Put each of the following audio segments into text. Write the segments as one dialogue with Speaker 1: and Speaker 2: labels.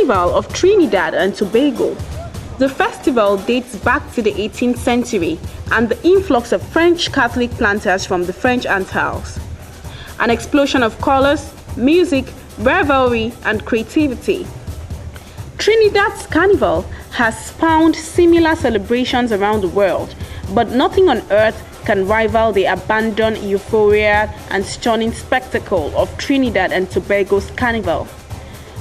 Speaker 1: Carnival of Trinidad and Tobago. The festival dates back to the 18th century and the influx of French Catholic planters from the French Antilles. An explosion of colors, music, revelry, and creativity. Trinidad's Carnival has spawned similar celebrations around the world, but nothing on earth can rival the abandoned euphoria and stunning spectacle of Trinidad and Tobago's Carnival.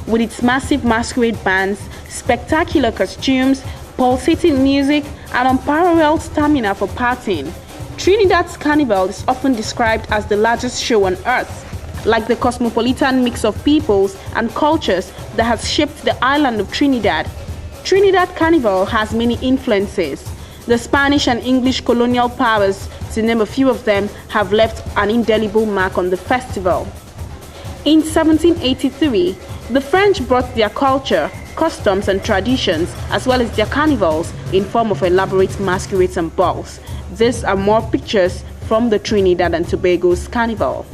Speaker 1: With its massive masquerade bands, spectacular costumes, pulsating music, and unparalleled stamina for partying, Trinidad's Carnival is often described as the largest show on earth. Like the cosmopolitan mix of peoples and cultures that has shaped the island of Trinidad, Trinidad Carnival has many influences. The Spanish and English colonial powers, to name a few of them, have left an indelible mark on the festival. In 1783, the French brought their culture, customs and traditions, as well as their carnivals, in form of elaborate masquerades and balls. These are more pictures from the Trinidad and Tobago's Carnival.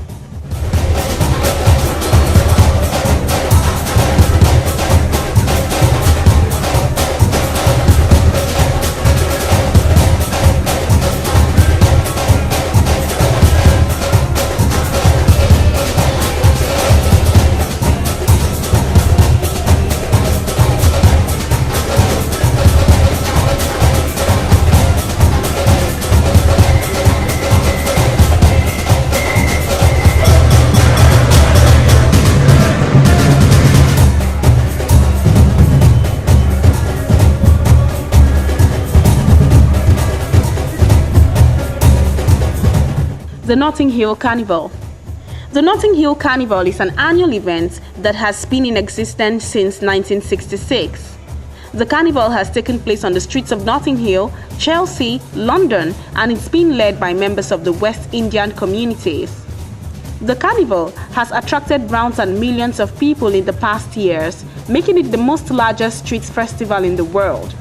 Speaker 1: The Notting Hill Carnival. The Notting Hill Carnival is an annual event that has been in existence since 1966. The carnival has taken place on the streets of Notting Hill, Chelsea, London, and it's been led by members of the West Indian communities. The carnival has attracted rounds and millions of people in the past years, making it the most largest street festival in the world.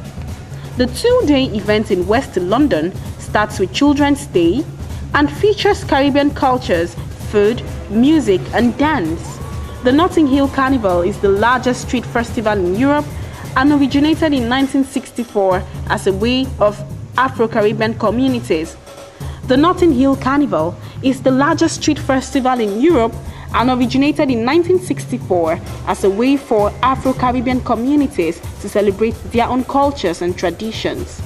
Speaker 1: The two-day event in West London starts with Children's Day and features Caribbean cultures, food, music, and dance. The Notting Hill Carnival is the largest street festival in Europe and originated in 1964 as a way of Afro-Caribbean communities. The Notting Hill Carnival is the largest street festival in Europe and originated in 1964 as a way for Afro-Caribbean communities to celebrate their own cultures and traditions.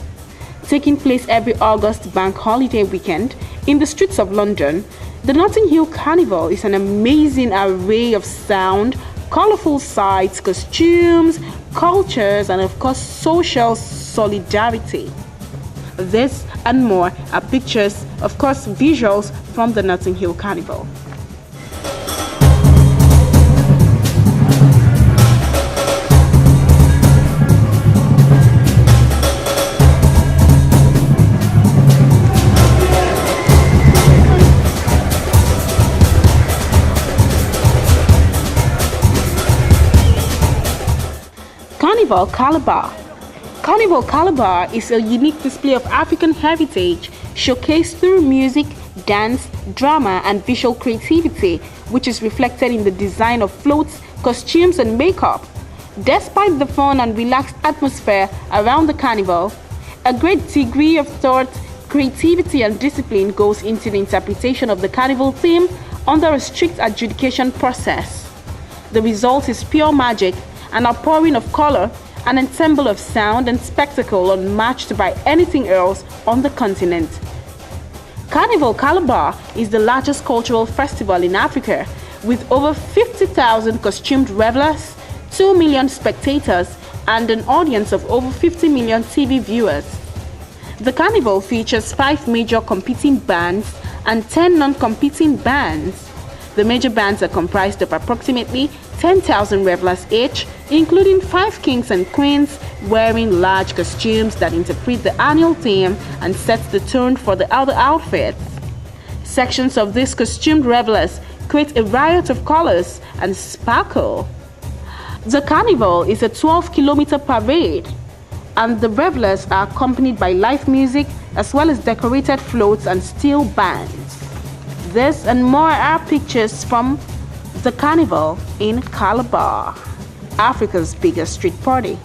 Speaker 1: Taking place every August bank holiday weekend in the streets of London, the Notting Hill Carnival is an amazing array of sound, colorful sights, costumes, cultures, and of course social solidarity. This and more are pictures, of course visuals, from the Notting Hill Carnival. Carnival Calabar. Carnival Calabar is a unique display of African heritage showcased through music, dance, drama, and visual creativity, which is reflected in the design of floats, costumes, and makeup. Despite the fun and relaxed atmosphere around the carnival, a great degree of thought, creativity, and discipline goes into the interpretation of the carnival theme under a strict adjudication process. The result is pure magic, an outpouring of color, an ensemble of sound and spectacle unmatched by anything else on the continent. Carnival Calabar is the largest cultural festival in Africa, with over 50,000 costumed revelers, 2 million spectators, and an audience of over 50 million TV viewers. The carnival features 5 major competing bands and 10 non-competing bands. The major bands are comprised of approximately 10,000 revelers each, including 5 kings and queens wearing large costumes that interpret the annual theme and set the tone for the other outfits. Sections of these costumed revelers create a riot of colors and sparkle. The carnival is a 12-kilometer parade, and the revelers are accompanied by live music as well as decorated floats and steel bands. This and more are pictures from the carnival in Calabar. Africa's biggest street party.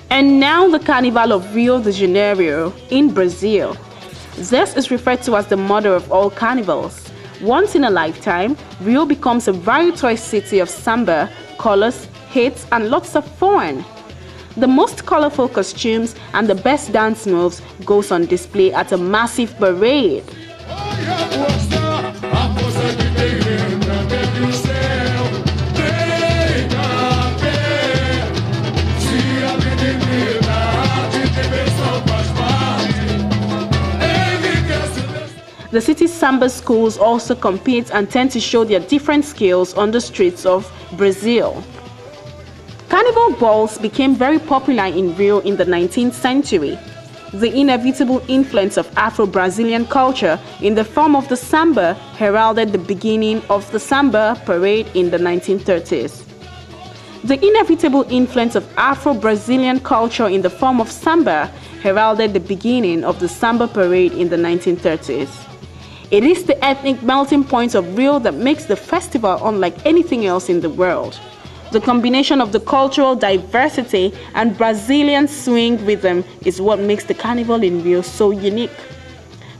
Speaker 1: And now the Carnival of Rio de Janeiro in Brazil. This is referred to as the mother of all carnivals. Once in a lifetime, Rio becomes a riotous city of samba, colors, hits, and lots of fun. The most colorful costumes and the best dance moves goes on display at a massive parade. The city's samba schools also compete and tend to show their different skills on the streets of Brazil. Carnival balls became very popular in Rio in the 19th century. The inevitable influence of Afro-Brazilian culture in the form of the samba heralded the beginning of the samba parade in the 1930s. The inevitable influence of Afro-Brazilian culture in the form of samba heralded the beginning of the samba parade in the 1930s. It is the ethnic melting point of Rio that makes the festival unlike anything else in the world. The combination of the cultural diversity and Brazilian swing rhythm is what makes the carnival in Rio so unique.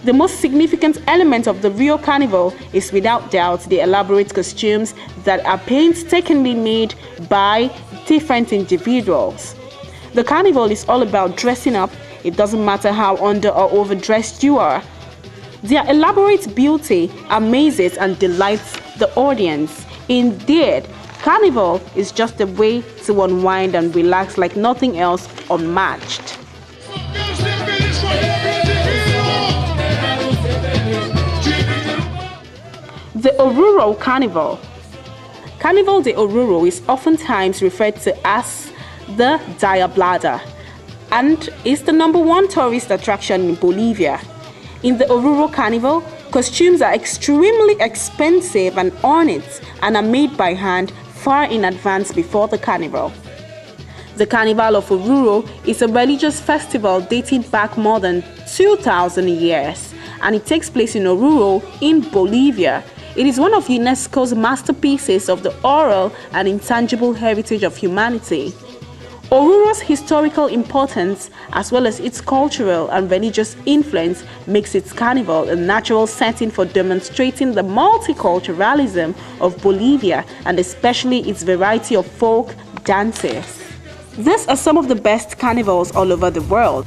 Speaker 1: The most significant element of the Rio Carnival is without doubt the elaborate costumes that are painstakingly made by different individuals. The carnival is all about dressing up. It doesn't matter how under or overdressed you are. Their elaborate beauty amazes and delights the audience. Indeed, Carnival is just a way to unwind and relax like nothing else unmatched. The Oruro Carnival. Carnival de Oruro is oftentimes referred to as the Diablada and is the #1 tourist attraction in Bolivia. In the Oruro Carnival, costumes are extremely expensive and ornate and are made by hand far in advance before the carnival. The Carnival of Oruro is a religious festival dating back more than 2,000 years, and it takes place in Oruro in Bolivia. It is one of UNESCO's masterpieces of the oral and intangible heritage of humanity. Oruro's historical importance, as well as its cultural and religious influence, makes its carnival a natural setting for demonstrating the multiculturalism of Bolivia and especially its variety of folk dances. These are some of the best carnivals all over the world.